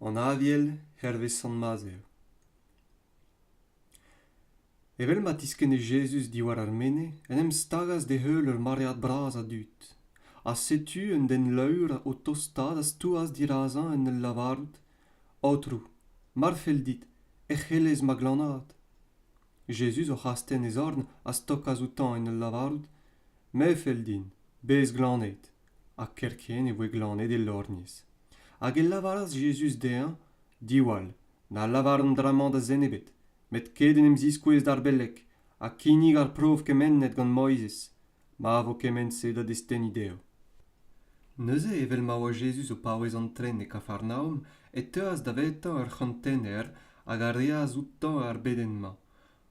An aviel hervez san mazeo. Evel ma tiskenne Jesus diwar ar mene, en em stagas de heul ur mariad bras a dut. A setu un den leur o tostad as tuas dirazan en el lavarud, autrou, marfel dit, e chelez ma glanad. Jesus o chasten ez orn a stokaz outan en el lavarud, me fel din, bez glanet, a kerken e voe glanet e lorniez. Hag el lavaras Jesus dean, diwal, na lavar an dramant da zenebet, met keden em ziskouez d'ar bellek, a kinig ar prov kemennet gant Moizez, ma vo kement se da destenni deo. Neuze evel ma oa Jesus o paouez an tren e Kafarnaum, e teaz da vetan ur c'hantener hag a reaz outan ar beden ma.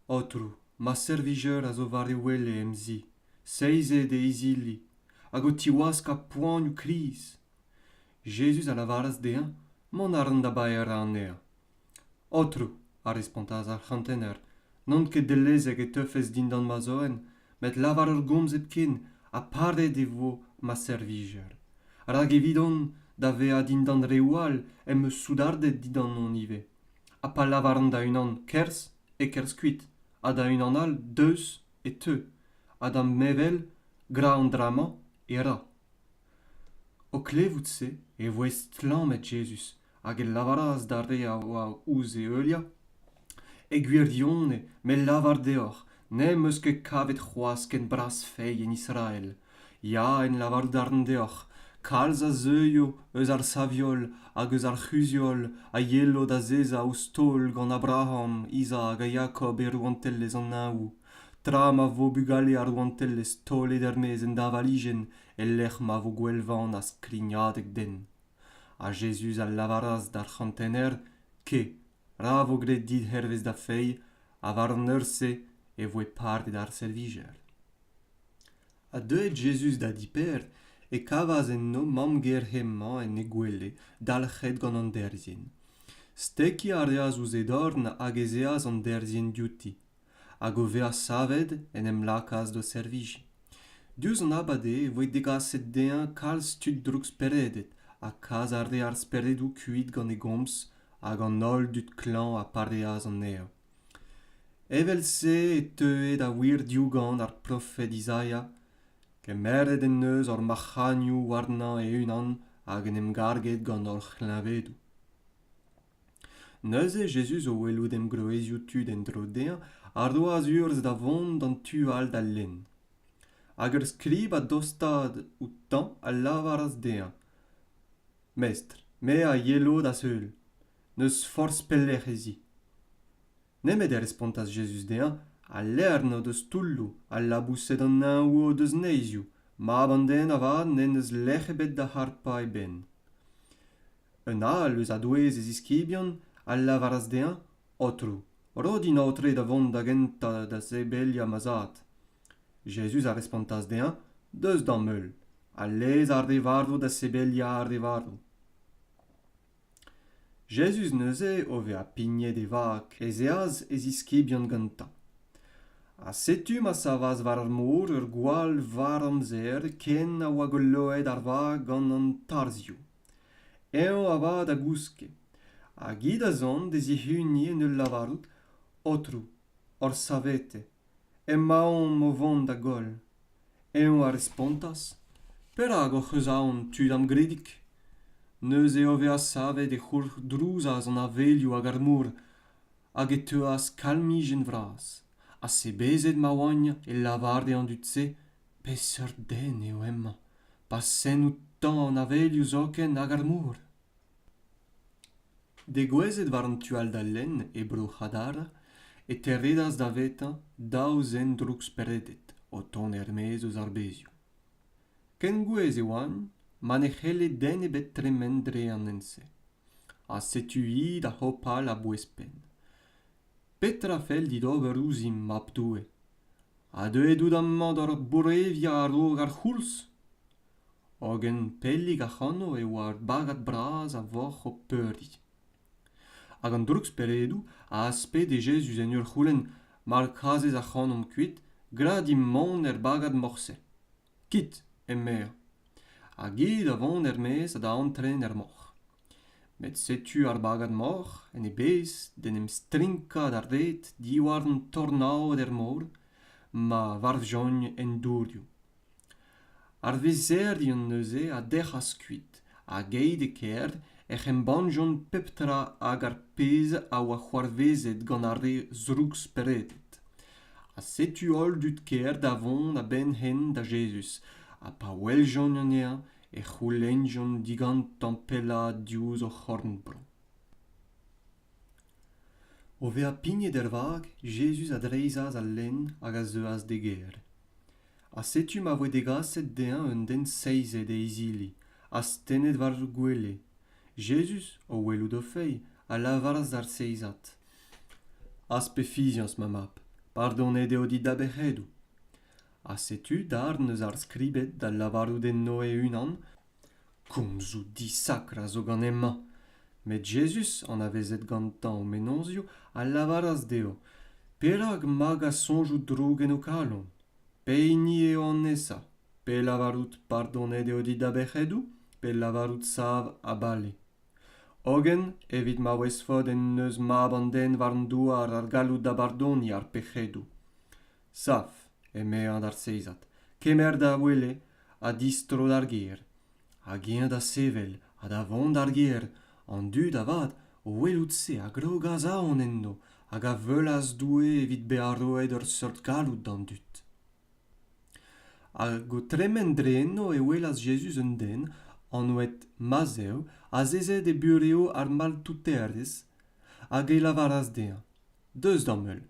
Otrou, ma servijeur a zo vari wele em zi, seizet e izili, hag o tiwask a poan u kriz. Jesus a lavaras dean, mon arn da baer an ea. Otrou, a respontaz ar c'hantener, non ket de lezek e teufez dindan ma zoen, met lavar ur gomz epken, a paret e vo ma servijeur. Rag evidon da vea dindan rewal em eus soudardet dindan non ive. A pa lavar an da unan kers e kers kuit, a da unan al deus e teu, a da mevel gra an drama e ra. O klevout se e voez tlammet Jesus, hag el lavaras da rea oa ouz e eulia, e gwirdione me lavar deoc'h, ne meus ket kavet c'hoaz ken bras fei en Israel. Ya en lavar darn deoc'h, kalz a zeuio eus ar saviol hag eus ar c'huziol a yelo da zeza o stol gant Abraham, Isaac a Jacob e rouantellez an naou. Tra ma vo bugale ar rouantellez tolet ermez en da valigen e lec'h ma vo gwelvan a skrignadek den. A Jesus al lavaras d'ar c'hantener, ke, ra vo gret dit hervez da fei, a var an eurse e voe part d'ar servijeur. A deuet Jesus da diper, e kavaz en no mam ger hemman en e gwele, dalc'het gant an derzien. Steki a reaz ouz edorn hag ez eaz an derzien diouti, hag o vea saved en em lakaz do serviji. Diouz an abade e voe degaset dean kalz tud drugs peredet, a kaz ar re ar speredou kuit gant e gomz, hag an ol dut klan a pareaz an eo. Evel se e teuet a wir diougan ar profet Isaia, ke meret en neus or machanioù warnan e unan hag en em garget gant or c'hlavedou. Neuze Jesus o welout em groezioù tud en dro dean ar doaz urz da vont d'an tu all da lenn. Hag ur skrib a dostad outan a lavaras dean. Mestr, me a yelo da seul, neus forz pellec'h ezi. Nemet e respontas Jesus dean, a lern o deus toulou, a labouset an naou o deus neizioù, ma ban den avad nen eus lec'hebet da harpa e ben. Un al eus a douez ez iskibion, a lavaras dean, otrou, rodin aotre da vont da genta da zebelia mazat. Jesus a respontas dean, deus d'an meul, a lez ar de vardo da sebelia ar de vardo. Jesus neuze o vea pignet e vak ez eaz ez iskibion ganta. A setu ma savas war ar mor ur gwal var amzer ken a oa golloet ar vag gant an tarzioù. Eo a va da gouske. A gid a zon des i huni en ul lavarout, otrou, or savete, e maon mo vont da gol. Eo a respontas, perag o c'heuzaon tud am gredik. Neus eo vea savet e c'hour drouzaz an avelioù hag ar mor, hag e teuas kalmijen vras. A se bezet ma oagn e lavarde an dut se, peseurt den eo emma, pa sen outan an avelioù zoken hag ar mor. De gwezet war an tual da lenn e bro c'hadar, e terredas da vetan daouzen drugs peredet, o ton ermez eus ar bezioù. Ken gwez e oan, man e c'helle den e bet tremen dre an ense. A setu id a hopal a bouespen. Petra fel dit ober ouzim map doue. A deuet amman d'or bourevia ar rog ar c'houlz. Ogen pellig a c'hanno e oa bagat braz a voc'h o peurdi. Hag an drugs peredou a aspet e Jesus en ur c'houlenn mar kazez a c'hannom kuit grad imman bagat morse. Kit, emmer. A gid a vont ermez a da antren moc'h. met setu ar bagad mor, en e bez, den em strinka d'ar ret, diwar un tornao der mor, ma varv jogn en dourioù. Ar vezerdion neuze a dec'h a skuit, a geid e kerd, en banjon peptra hag ar pez a oa c'hoarvezet gant ar re zrougs peretet. A setu ol dut kerd avon a ben hen da Jesus, a pa weljon an ea, e c'houlenjon digant tampella diouz o c'hornbro. O ve a pigne der vag, Jesus a dreizaz al len hag a zeuas de ger. A setu ma voe degaset dean un den seizet e izili, a stenet war gwele. Jesus, o welou do fei, a lavaras d'ar seizat. As pe fizians ma map, pardonet eo dit da bec'hedou. A setu dar neus ar skribet da lavarou den noe unan, komzou disakra zo gant emma. Met Jesus an a vezet gantan o menozio a lavaras deo. Perak mag a sonjou drogen o kalon. Peini eo an nesa. Pe lavarout pardonet eo dit da bec'hedou, pe lavarout sav a bale. Ogen, evit ma wez fod en neus mab an den warn douar ar galout da bardoni ar pec'hedou. Saf, eme an ar seizat, kemer da wele, a distro d'ar ger. A gen da sevel, a da vont d'ar ger, an dud avad, o welout se a grogaz aon endo, hag a velas doue evit be a roed ur sort galout d'an dud. A go tremen dreno e welas Jesus un den, an oet mazeo, a zezet e bureo ar mal touterdes, hag e lavaras dean. Deus d'an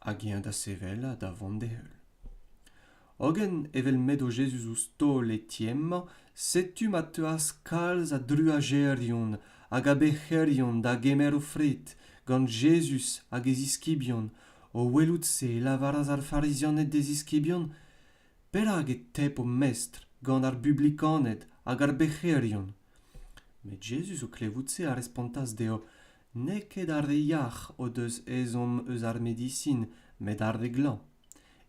a gen da sevel a da vont de heul. Ogen evel met o Jesus o stol e tiemma, setu ma teuas kalz a druagerion, hag a becherion da gemer o fret, gant Jesus hag e ziskibion, o welout se lavaras ar farizionet de ziskibion, perak e tep o mestr gant ar publikanet hag ar becherion. Met Jesus o klevout se a respontas deo, ne ket ar de yach o deus ezom eus ar medicin, met ar de glan.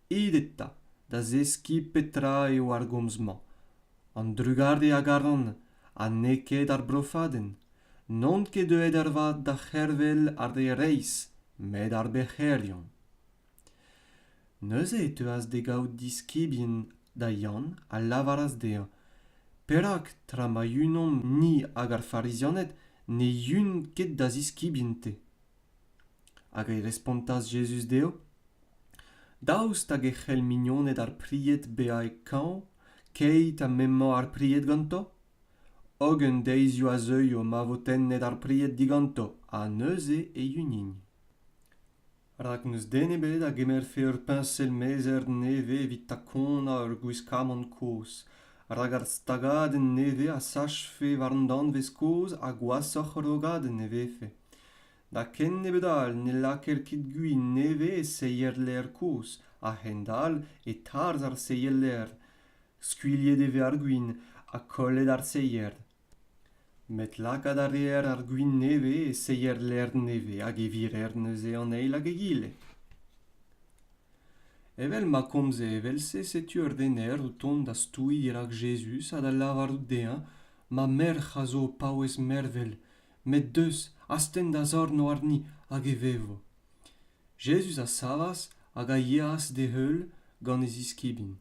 Idetta, da zeski petra eo ar gomzman. An drugarde hag aran, a ne ket ar brofaden. Non ket deuet ar vat da chervel ar de reis, met ar becherion. Neuze e teuas de gaout diskibien da Yann a lavaras dea. Perak tra ma unon ni hag ar farizionet, ne yun ket da ziskibien te. Hag e respontas Jesus deo, daoust hag e c'hell mignonet ar priet bea e kan, keit a memmo ar priet ganto? Ogen deizio a zeuio ma votennet ar priet diganto, a neuze e yunin. Rak neus den ebet a gemer fe ur pincel mezer neve evit takona ur gouiz kamant koz. Rak ar stagaden neve a sach fe varndan vez koz a gwasoc'h rogaden nevefe. Da ken nebedal ne laker kit gui neve e seier ler koz, a hendal e tarz ar seier ler. Skuiliet eve ar gwin, a kollet ar seier. Met lakad ar reer ar gwin neve e seier ler neve hag e virer neuze an eil hag e gile. Evel ma komze evel setu ur dener o ton da stoui dirak Jesus a da lavarout dean, ma merc'h a zo paouez mervel, met deus asten da zorno ar ni hag e vevo. Jesus a savas hag a yeas de heul gant e ziskibin.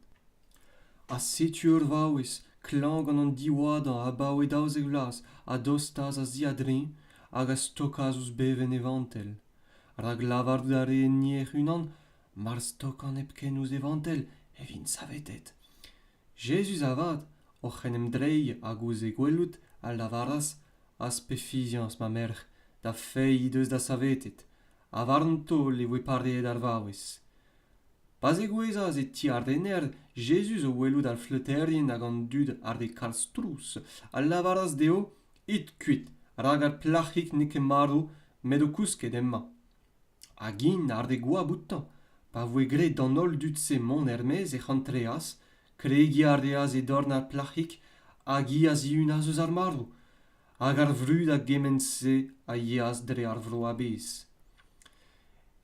A setu ur vaouez, klang gant an diwadan a baoe daouz e vlas, a dostaz a ziadrin, hag a stokaz ouz beven evantel. Rag lavarout a re niech unan, mar stokan epken ouz evantel, evin savetet. Jesus avad, oc'h en drei hag ouz e gwelout, a lavaras, as pe fizians ma merc'h, da fei deus da savetet. A varn tol e voe pareet ar vaouez. Pas e gwezaz e ti ar dener, Jesus o welout al fleuterien hag an dud ar de Karlstrous, al lavaras deo, it kuit, rag ar plachik neke maro, met o kousket emma. Hagin ar de goa boutan, pa voe gret dan ol dud se mon Hermez e c'hantreas, kregi ar deaz e dorn ar plachik, hag iaz iun az eus ar maro, hag ar vrud hag gemen se a iaz dre ar vro a bez.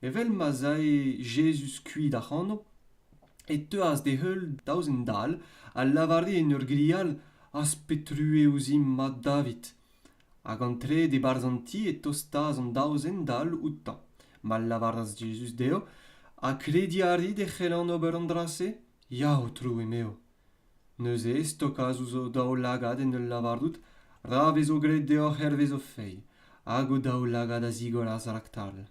Evel ma zae Jesus kuit a c'hanno, e teuas de heul daouz en dal, a lavare en ur glial as petrue ouzim mat David. hag an tre de barzanti e tostaz an daouzen dal outan. Mal lavaras Jesus deo, a krediari de c'hellan ober an drase? Yao trou emeo. Neuze, stokaz ouzo dao lagad en ul lavardout, ra vezo gret deoc'h vezo fei, hag o dao lagad a zigoras raktal.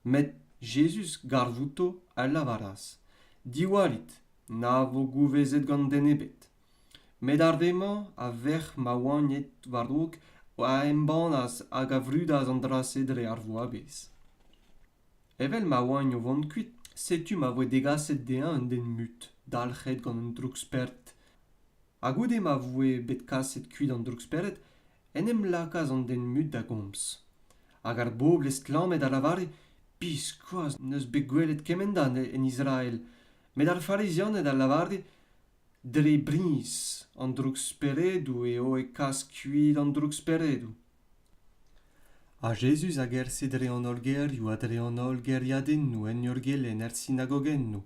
Met Jesus garvouto al lavaras. Diwalit, na vo gouvezet gant den ebet. Met ar vemañ a vech ma oagnet wardouk a embanaz hag a vrudaz an drase dre ar vo abez. Evel ma oagn o vant kuit, setu ma voe degaset dean an den mut, dalchet gant an drugspert. A goude ma voe bet kaset kuit an drugsperet, en lakaz an den mut da gomz. Hag ar bob lest lammet a lavare, pis koaz neus bet gwelet kemendan en Israel, met ar farizianet a lavarde, dre bris an drugsperedou e o e kas kuit an drugsperedou. A Jesus a gerse dre an olgerioù a dre an olgeriadennou en ur gelen er synagogennou.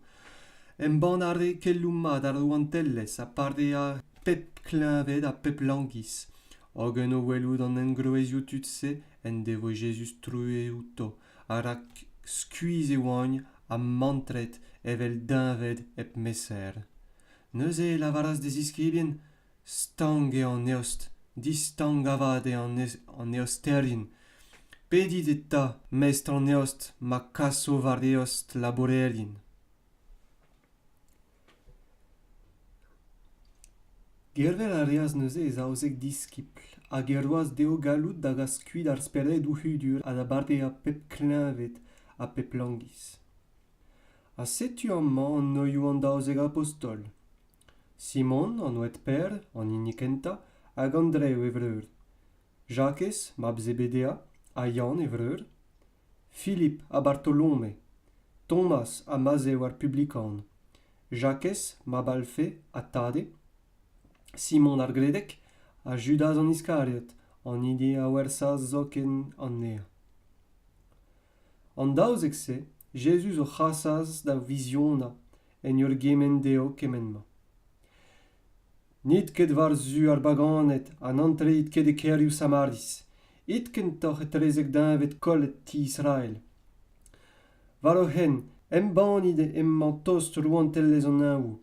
En ban arre kellou mad ar ouantelles a parde a pep klinved a pep langis. Ogen o welout an engroezioù tutse en devo Jesus true outo, a rak skuiz e oagn a mantret evel dinved ep meser. Neuze lavaras des iskebien, stang e an eost, distang avad e an eosterien. Pedit eta mest an eost ma kaso var eost laborerien. Gervel a reaz neuze ez aozek diskipl, a gerroaz deo galout da gaz kuit ar speredou hudur a da barde a pep klinvet a pep langis. A setu amman an noioù an daozek apostol. Simon an oet per, an inikenta, hag Andreu e vreur. Jacques, mab Zebedea, a Jan e vreur. Philippe a Bartolome. Thomas a Mazeu ar publikan. Jacques, mab Alfe, a Tade. Simon ar gredek, a Judas an Iskariot, an ide a wersaz zoken an nea. An daouzek se, Jesus o c'hassaz da viziona en ur gemen deo kemenma. Nid ket var zu ar baganet an antreit ket e kerioù samaris. Itken toch et rezek dinvet kollet ti Israel. Var o hen, embanid emman tost rouantellez an naou.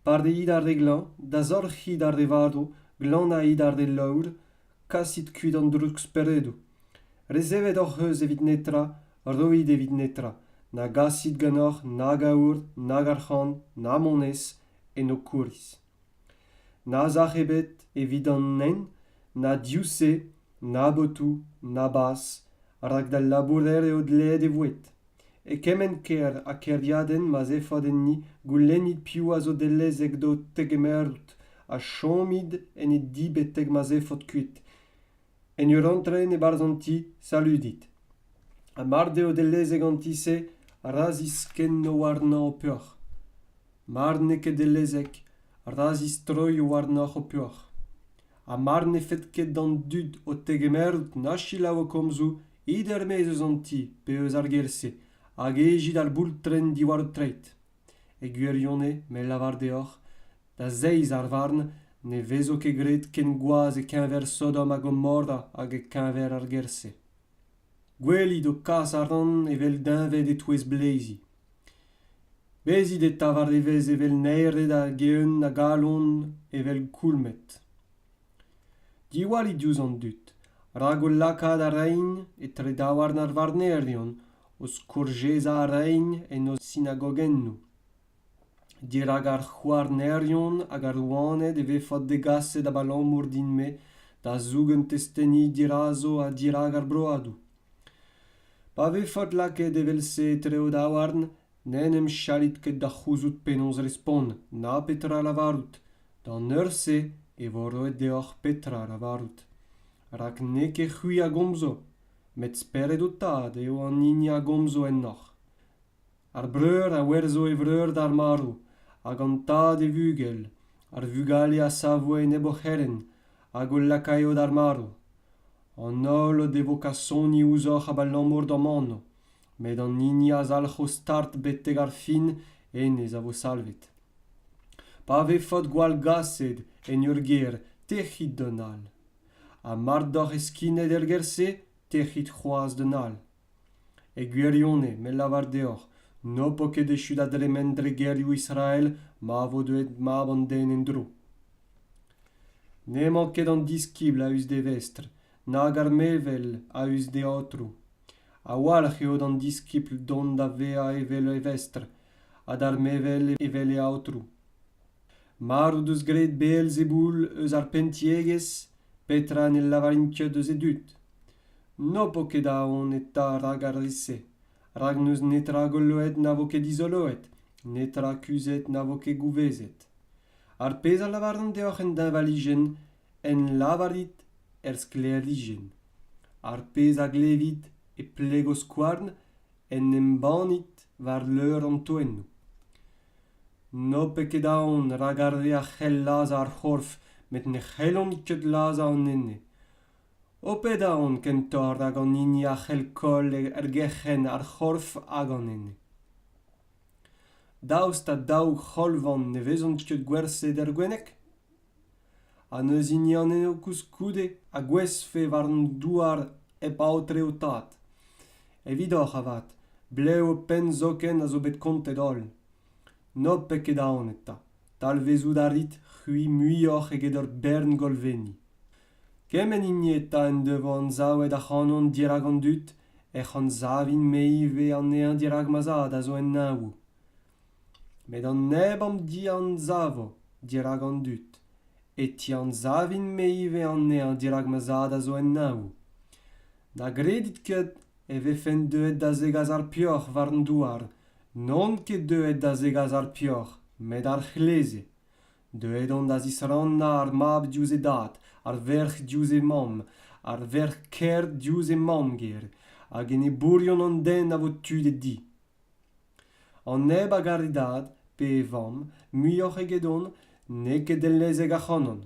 Parde id ar de glan, da zorc'hid ar de vardo, glan a id ar de laour, kasit kuit an drugsperedou. Rezevet oc'h eus evit netra, roid evit netra, na gasit ganeoc'h, na gaour, na garchan, na monez, en o kouriz. Na zac'hebet evit an nen, na diouse, na botou, na bas, rak da labourer eo dled e vouet. E kemen ker a kerdiaden ma zefad en ni goulenit piou a zo delezek do tegemerut, a chomid en e dibeteg ma zefad kuit. En ur antren e barzanti saludit. A marde o delezek antise a razis ken no warna o puach. Marne ket delezek a razis troi o warna o puach. A marne fet ket dan dud o tegemerut nachilav o komzou ider mez eus anti pe eus ar gerse, hag ejid ar boultren diwar o treit. E gwerione me lavar deoc'h, da zeiz ar varn, ne vezo ket gret ken gwaz e kenver Sodom a Gomorra hag e kenver ar gerse. Gwelid o kas ar an evel dinved e touez bleizi. Bezid e tavar evez evel neiret a geun a galon evel koulmet. Diwali diouz an dut, rag o lakad a rein e tre daouarn ar varnerion, o skourjeza a rein en o synagogennou. Dirag ar c'hoarnerion hag ar ouanet e vefot degaset a balammour din me, da zougen testeni dirazo a dirag ar broadou. Pa vefot laket evel se tre o daouarn, nenem chalit ket da c'houzout penons respon, na petra lavarout, dan ur se e voroet deoc'h petra lavarout. Rak ne ket c'hui a gomzo, met speret o tad eo an hini a gomzo en noc'h. Ar breur a werzo e vreur d'ar marou, hag an tad e vugel, ar vugale a savoe ne bocheren, hag o lakaio d'ar marou. An ol o devo ka soni ouzoc'h a balammour d'an manno, met an hini a zalc'h o start beteg ar fin enez a vo salvet. Pa vefot gwall gased en ur ger techit don all. a mardoc'h e skinet er gerse, techit c'hoaz de nal. E gwirionne, me lavar deoc'h, no po ket echut adremen dre gerioù Israel, ma vo deuet mab an den en dro. N'emañ ket an diskibl a eus de vestr, nag ar mevel a eus de aotrou. A walc'h eo an diskibl don da vea evel e vestr, ha d'ar mevel evel e aotrou. Mar o deus graet Beelzeboul eus ar pentiegez, petra ne lavarinket eus e dut. No po ket aon eta rag ar risse, rag neus netra golloet na vo ket izoloet, netra kuzet na vo ket gouvezet. Ar pez a lavaran deoc'h en davaligen, en lavarit er sklealigen. Ar pez a glevit e plego skouarn, en embanit war leur an toennou. No pe ket aon rag ar re a c'hell laza ar c'horf, met ne c'hellon ket laza an enne. O pet aon kentor rag an hini a c'hell kol er gechen ar c'horf hag an enne. Daoust ta daou c'holvan ne vezont ket gwerset er gwennek? An eus hini an eno kouskoude a gwesfe war an douar ep aotre o tad. Evidoc'h avat, bleo pen zoken a zo bet kontet ol. No pe ket aon eta, talvezout a rit c'hui muioc'h eget ur bern golveni. Kemen hini eta en devo an zaoued a c'hanon dirag an dut, e c'han zavin meive an ean dirag mazad a zo en naou. Met an neb am di an zavo dirag an dut, et ti an zavin meive an ean dirag mazad a zo en naou. Da gredit ket e vefen deuet da zegaz ar pioc'h war an douar, non ket deuet da zegaz ar pioc'h, met ar c'hleze. Deuet on da zisran na ar mab diouz e dat, ar verc'h diouz e mam, ar verc'h kert diouz e mam ger, hag en e bourion an den a vo tudet di. An neb a garidad, pe e vam, muioc'h eget on, ne ket ellezeg a c'hanon.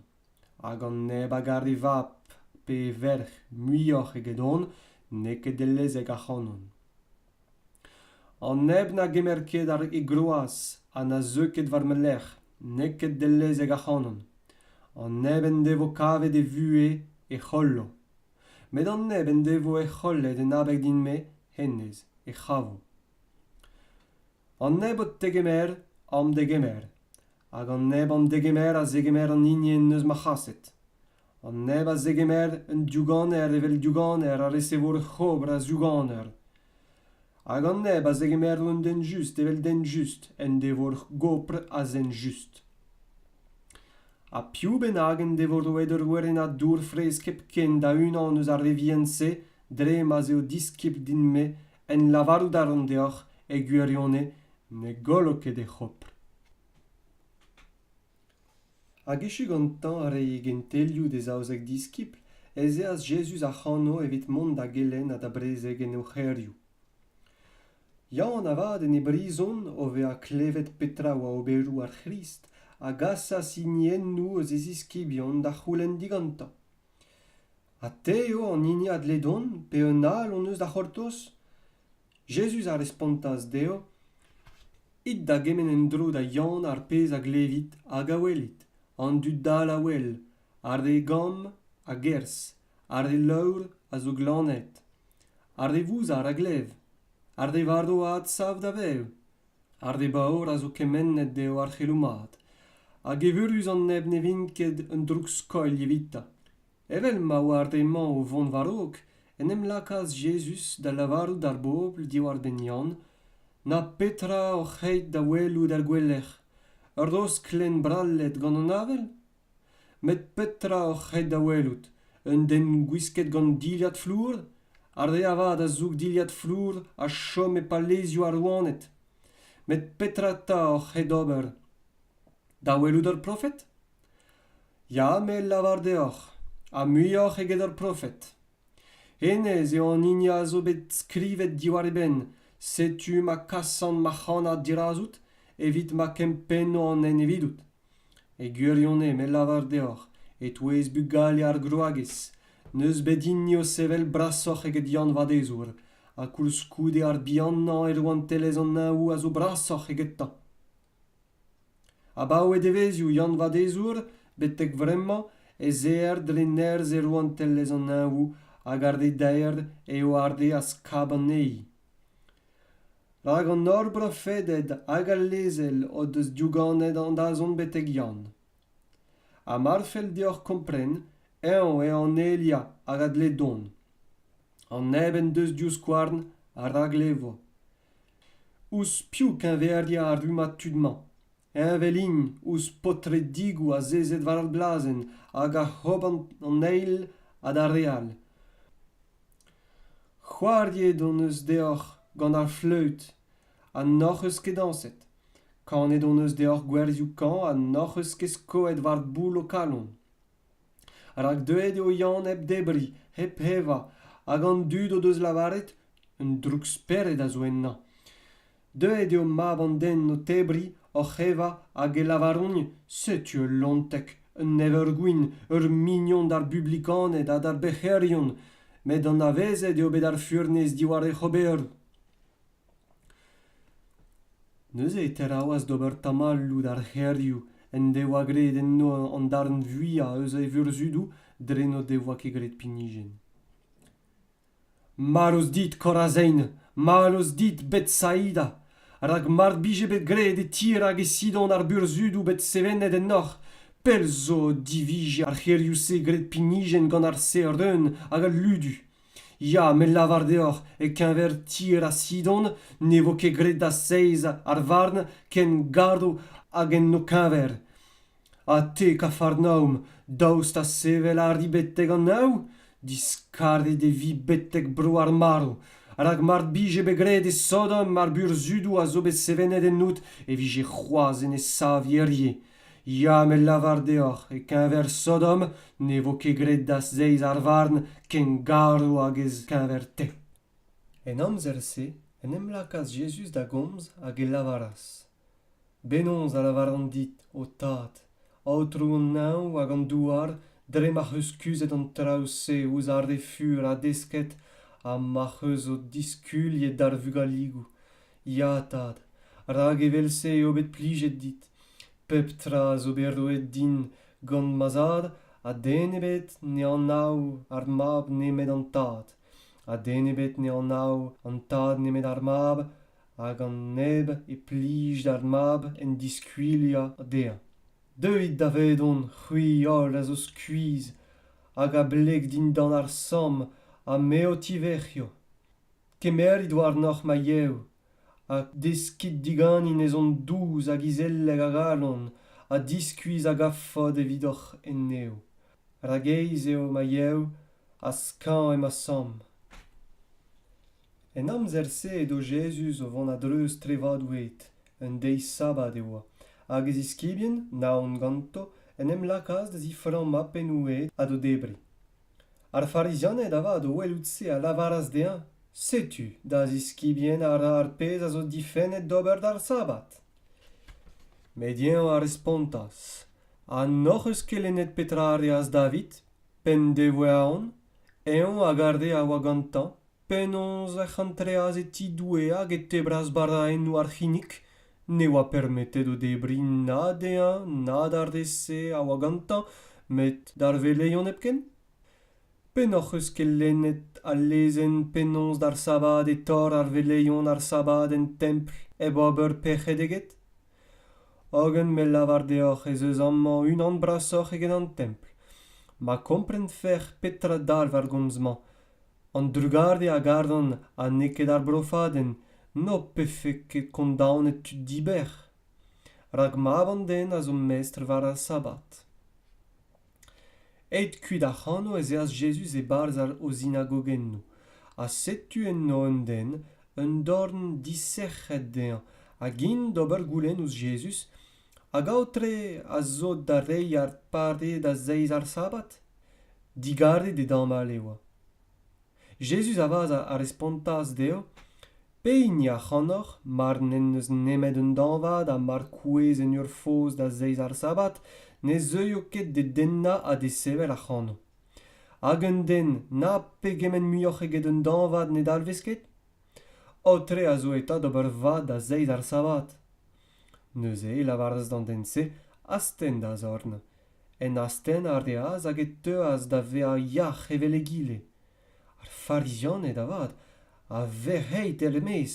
Hag an neb a gari vap, pe e verc'h muioc'h eget on, ne ket ellezeg a c'hanon. An neb na gemer ket ar e groaz, ha na zeuket war melec'h, ne ket dellezeg a c'hanon. An neb en devo kavet e vue e c'hollo. Met an neb en devo e c'hollet en abeg din me, hennez, e c'havo. An neb o tegemer, am degemer. Hag an neb am degemer a zegemer an inien neus ma c'haset. An neb a zegemer un diouganer evel diouganer a resevor e c'hobr a zouganer. Hag an neb a zegemer un den just evel den just en devor gopr a zen just. A piou benag en devor oed ur weren a dour frez kep ken da unan eus ar reviense, dre ma zeo diskip din me, en lavarout ar an deoc'h e gwirionne, ne golo ket e c'hopr. Hag echu gantan a rei gentelioù de zaouzek diskip, ez eas Jesus a c'hano evit mont da gelen ha da brezeg en o c'herioù. Yann avad en e brison o vea klevet petra oa oberou ar Christ, a gasa signiennou eus e ziskibion da c'houlenn diganta. Ha te eo an hini adledon pe un al on eus da c'hortoz? Jesus a respantaz deo, it da gemen en dro da Yann ar pez a glevit hag a welit, an dud dal a wel, ar de gam a gers, ar de laur a zo glanet, ar de vouzar a glev, ar de vardo a sav da veo, ar de baor a zo kemennet deo ar c'heloumad, hag evurus an neb ne vinket un droug skoil evita. Evel ma war de man o vont varok, en em lakaz Jesus da lavarout d'ar bobl diwar den Yann, na petra o c'heit da welou d'ar gwellech, ur dos klen brallet gant an avel? Met petra o c'heit da welout, un den gwisket gant diliad flour? Ar de avad a zoug diliad flour a chom e palezioù ar ouanet? Met petra ta o c'heit ober? Da welout ur profet? Ya, me lavar deoc'h, a muioc'h eget ur profet. Hennez eo an hini a zo bet skrivet diwar e ben, setu ma kassan ma c'hanad dirazout, evit ma kempenno an en evidout. E gwirionne me lavar deoc'h, et ouez bugale ar groagez, neus bet inni o sevel brasoc'h eget Yann vadezour, a koulskoude ar biannan e roan telez an naou a zo brasoc'h eget ta. A baouet evezioù Yann vadezour, betek vremmañ, e zeer drener zero antelles an naou, hag ar de daerd eo arde a skaban ei. Rag an orbra fedet hag al lezel o deus diouganet an dazon beteg yann. A marfel deoc'h kompren, eo e an elia hag ad le don. An eben deus diouz kwarn a rag levo. Ous piou qu'un verdia ar dumat tudman. Un velin ous potre digou a zezet war al blazen hag a hoban an eil ad ar real. C'hoarie don eus deoc'h gant ar fleut, a noc'h eus ket danset. Kanet on eus deoc'h gwerzioù kan a noc'h eus ket skoet war boul o kalon. Rak deuet eo yann hep debri, hep heva, hag an dud o deus lavaret, un droug speret a zo enna. Deuet eo mab an den o tebri, o heva hag e lavarogne, setu eo lontek, un never gwin, ur mignon d'ar publikanet ha d'ar becherion, met an avezet eo bet ar furnez diwar e c'hober. Neus e teraouaz d'ober tamalloù d'ar c'herioù, en devoa gret enno an darn vuia eus e vurzudou, dreno devoa ket gret pinijen. Malos dit Korazein, malos dit Betsaïda, rag mard bije bet gret e tir hag e sidon ar burzudou bet sevenet en noc'h, pel zo divije ar c'herioù se gret pinijen gant ar seurdeun hag al ludu. Ya, me lavar deoc'h e kenver tir a sidon, ne vo ket gret da seiz ar varn ken gardo hag en no kenver. A te Kafarnaoum, daoust a sevel ar di beteg an naou? Diskarde de vi beteg bro ar maro. Rag mard bije begret e Sodom ar burzudou a zo bet sevenet en nout e vije c'hoazen e savierie. Ya, me lavar deoc'h e kenver Sodom, ne vo ket gret da zeiz ar varn ken gardo hag ez kenver te. En amzer se, en em lakaz Jesus da gomz hag e lavaras. Benonz a lavar an dit, o tad, aotrou an naou hag an douar, dre ma c'eus kuzet an traoù se ouz ar de fur a desket a ma c'eus o diskuliet d'ar vugaligou. Ya, tad, rag evel se eo bet plijet dit. Pep tra zo berdoet din gant mazad, a denebet ne an naou ar mab nemet an tad. A denebet ne an naou an tad nemet ar mab, hag an neb e plij d'ar mab en diskulia dea. Deuit da vedon c'hwi ol a zo skuiz, hag a bleg din dan ar sam, a meo tivercio. Kemerit war noc'h ma yew, a deskit diganin ezon douz hag izelleg a galon, a diskuiz hag a fod evidoc'h en neo. Rageiz eo ma yew, a skan e ma sam. En amzer se edo Jesus o vont a dreuz trevadouet, un deiz sabat e oa. Hag ez iskibien, naon ganto, en em lakaz da zifran mapen ouet a do debri. Ar farizianet ava do weloutse a lavaras dean, setu da ziskibien ar pez a zo difennet d'ober d'ar sabat. Medien a respontas, a noc'h eus kelennet petrarias David, pen devoe aon, eon a garde a oa gantan, pen onz a c'hantreaz e ti doue hag e tebras baraen war chinik, ne oa permettet o debri na dean, na d'ar dese a oa gantan, met d'ar veleion epken? Pen oc'h eus kelennet a lezen penons d'ar sabat e tor ar veleion ar sabat en templ e ober pechet eget? Hogen me lavar deoc'h ez eus amman unan brasoc'h eget an templ. Ma kompren fer petra dal war gomzman. An drugarde a gardon a neket ar brofaden, no pefe ket kondaonet tud diber. Rag mab an den a zo mestr war ar sabat. Eit kuit a c'hano ez eas Jesus e barz o zinagogennou. A setu enno un den, un dorn diserc'het dean, a gin d'ober goulenn ouz Jesus, a gaotre a zo da rei ar parde da zeiz ar sabat? Digarde de dammal e oa. Jesus a vaz a respontas deo, peign a c'hanoc'h, mar n'en eus nemet un danvad a mar kouez en ur foz da zeiz ar sabat, ne zeuio ket de denna a de sevel a c'hano. Hag un den, na pegemen muioc'h eget un danvad ne dalvez ket? Otre a zo eta d'ober vat da zeiz ar sabat. Neuze, lavaras d'an den se, asten da zorn. en asten ar deaz hag et teuaz da vea iach evel egile. Ar farizionet avad, a verheit er mes,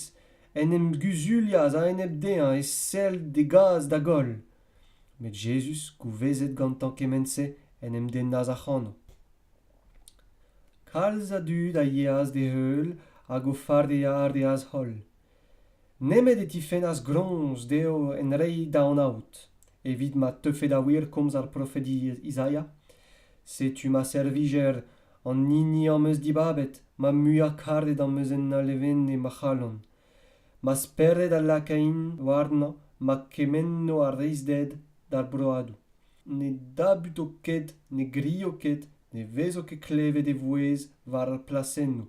en em guzuliaz a en ebdean e sel de gaz da gol. Met Jesus gouvezet gantan kemense en em den naz ac'hanno. Kalz a dud a yeaz de heul hag o fardear de az hol. Nemet e tifennas gronz deo en rei da an out. Evit ma teufet a wir komz ar profet Isaia. Setu ma serviger an nini am eus dibabet, ma muia kardet am eus en aleven e ma chalon. Ma speret a lakain warna, ma kemenno a reizded dar broadou. Ne dabut o ket, ne gri o ket, ne vezo ket klevet e vouez war ar plasennou.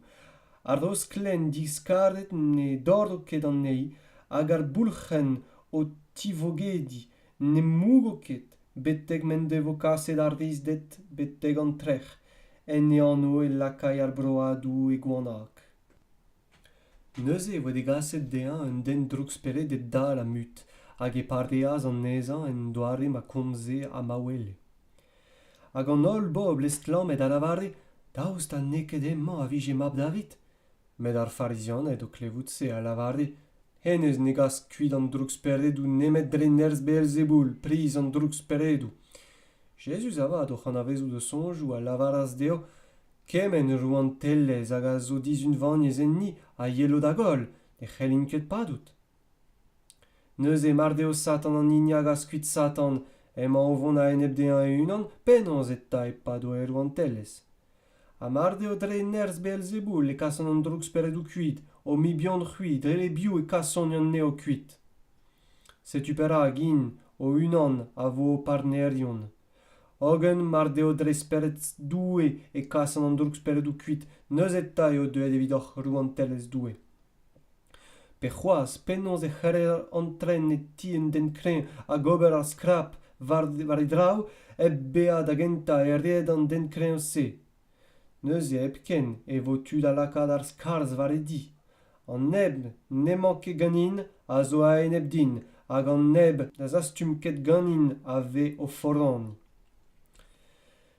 Ar dos klen diskardet ne dordo ket an nei, hag ar boulchen o tivogedi, ne mougo ket, beteg men devo kaset ar rizdet beteg an trech, en e anno e lakay ar broadou e gwanag. Neuze vo degaset dean un den drugsperet et dal a mut, hag e pardeaz an nezan en doare ma komze a mawele. Hag an ol bo blestlam et a lavare, daoust ta neket emman a vije mab davit. Met ar farizionet o klevout se a lavare, hennez negas kuit an drugsperet ou nemet drenerz Beelzeboul, priz an drugsperet ou. Jesus avad o c'hanavezou de sonjou a lavaraz deo, kemen rouan tellez hag a zo dizun vaniez enni a yelo da gol, ne c'hellin ket padout. Neuze mar deo satan an ignag a skuit satan, emañ o vont a enebdean e unan, penans et ta e pado e rouan tellez. A mar deo dre nerz Beelzeboul e kason an drugsperet ou kuit, o mi bihan c'huit, dre le bio e kason yon neo kuit. Setu pera gin o unan a vo o parnerion. Ogen mar deo dre speret doue e kason an drugsperet ou kuit, neus et ta eo deuet evit oc'h rouan tellez doue. Pe c'hoaz, penons e c'herer an tren e tien den kren a gober ar skrap war e draou, eb bea da genta e red an den kren se. Neuze epken e vo tud a lakad ar skarz war e di. An neb ne manke ganin a zo a eneb din, hag an neb da zastum ket ganin a ve o foran.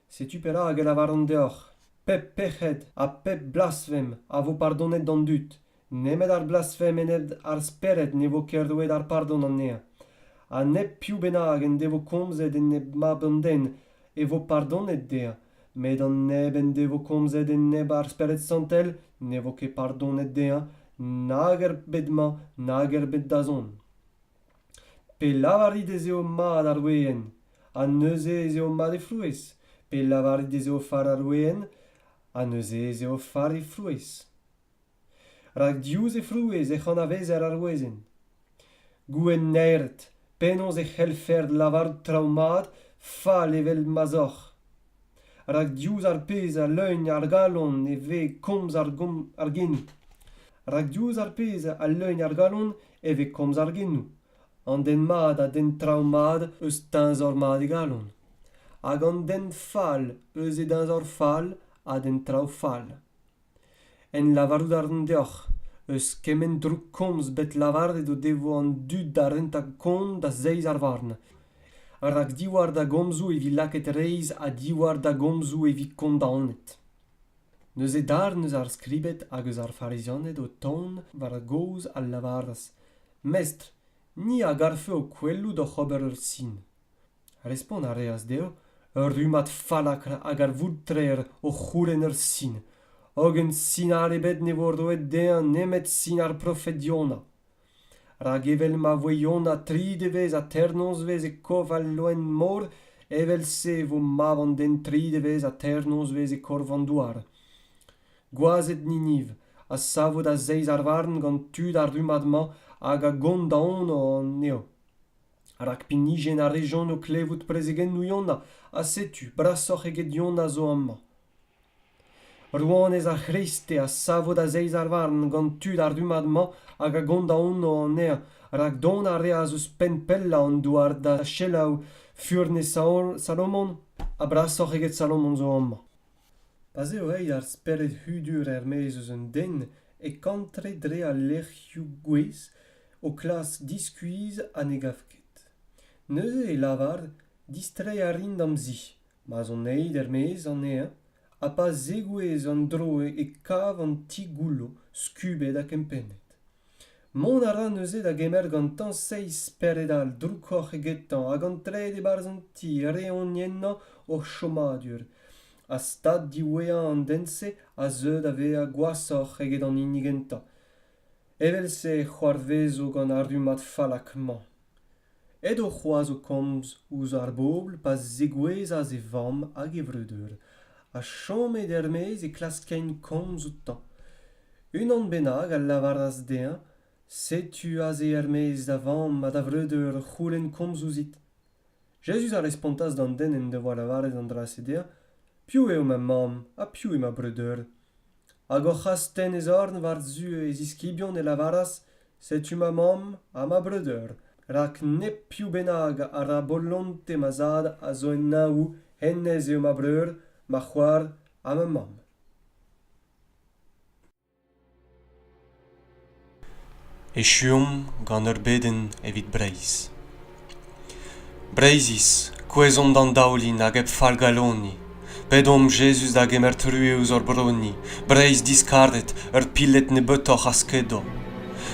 Setu pera hag el avar an deoc'h. Pep pechet a pep blasfem a vo pardonet d'an dut. Nemet ar blasfem ened ar speret ne vo kerdouet ar pardon an nea. A neb piou benag en devo komzet en neb mab an den e vo pardonet dea. Met an neb en devo komzet en neb ar speret santel ne vo ket pardonet dea, nag er bet ma, nag er bet dazon. Pe lavarit ez eo mad ar ween, a neuze ez eo mad e flouez. Pe lavarit ez eo far ar ween, a neuze ez eo far e flouez. Rak diouz e flouez e c'hanavez ar wezen. Gouen neiret, penons e c'hellferd lavar traumad, fa level mazoc'h. Rak diouz ar pez a leun ar galon e ve komz ar genou. Rak diouz ar pez a leun ar galon e ve komz ar genou. An den mad a den traumad eus teñzor mad e galon. Hag an den fall eus e teñzor fall a den trao fall. En lavarout ar deoc'h, eus kemen droug komz bet lavardet o devo an dud da rentag kont da zeiz ar varn. Rak diwar da gomzou evi laket reiz a diwar da gomzou evi kondanet. Neuze darneus ar skribet hag eus ar farizionet o ton war a goz al lavaras. Mestr, ni a garfe o kwelloù da c'hober ur sin. Respon a reas deo, ur rumat falakr hag ar voultrer o c'houren ur sin. Ogen sin ar ebet ne vo roet dean nemet sin ar profet Yona. Rag evel ma voe Yona 3 devez a ternons vez e koval loen mor, evel se vo mav an den 3 devez a ternons vez e korvan douar. Gwazet Niniv, a savod a zeiz ar varn gant tud ar rumadman hag a gont da on an neo. Rak pinijen a rejon o klevout prezegen nou Yona, a setu, brasoc'h eget Yona zo amman. Rouanez a Christe a savod a zeiz ar varn gant tud ar rumadman hag a gont da on an nea, rak don a reaz eus pen pella an douar da chelaou furne Salomon, a brasoc'h eget Salomon zo amman. Paz eo ei ar speret hudur meiz eus un den e kantre dre a lec'hioù gwez o klas diskuiz a negavket. Neuze e lavar distre a rin d'am zi, mas on eid mez an ea, a pa zegouez an dro e kav an ti goullo, skubet a kempennet. Mon a ran euzet a gemer gantan seiz peredal droukoc'h egetan hag an tred e barz an ti reonennan o chomadur. A stad diwea an dense a zeud a vea gwasoc'h eget an inigenta. Evel se c'hoarvezo gant ardu mat falakman. Edo c'hoaz o komz ouz ar bobl pa zegouezaz e vamm hag e vreudeur. A chomet ermez e klaskein komz o tan. Unan bennak al lavaras dean, setu az e ermez da vamm ha da vreudeur c'houlenn komz ouzit. Jesus a respontas d'an den en devoa lavaret an dras e dean, piv eo ma mamm ha piv eo ma breudeur. Hag o c'hasten ez orn war zu e ziskibion e lavaras, setu ma mamm ha ma breudeur. Rak nep piv bennak a ra bollonte ma zad a zo en naou hennez eo ma breur, ma c'hoar ha ma mamm. Echuom gant ur beden evit Breizh. Breizis, kouezont d'an daoulin hag eb falgaloni. Pedom Jesus da gemer true eus ur broni. Breizh diskardet ur pillet ne beutoc'h askedo.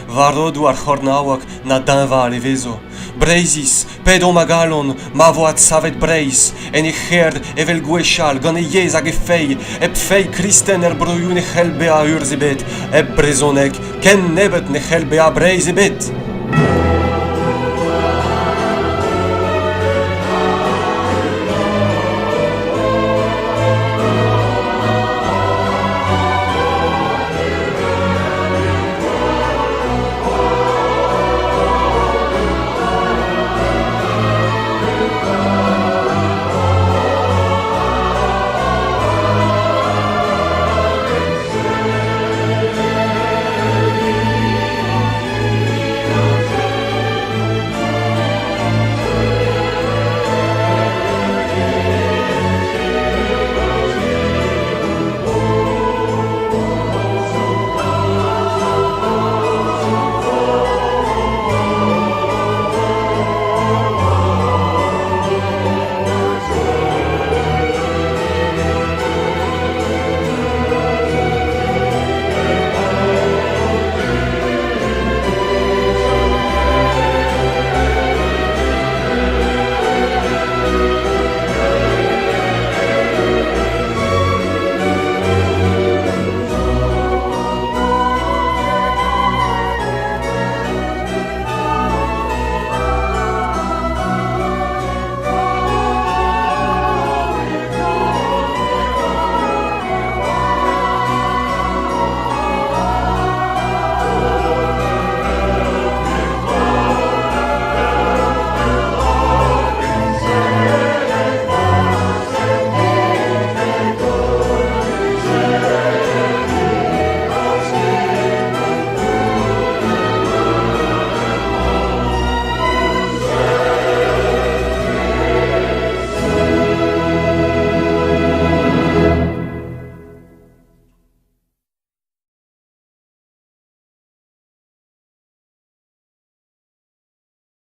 Varodou ar c'hornaouak na dinval e vezo. Breizis, pedom a galon, ma voat savet Breizh, en e c'herd evel gwechal, gant e yez hag e fei, eb fei kristen er broioun e c'helbe a urz ebet, eb brezoneg, ken nebet ne c'helbe a Breizh ebet.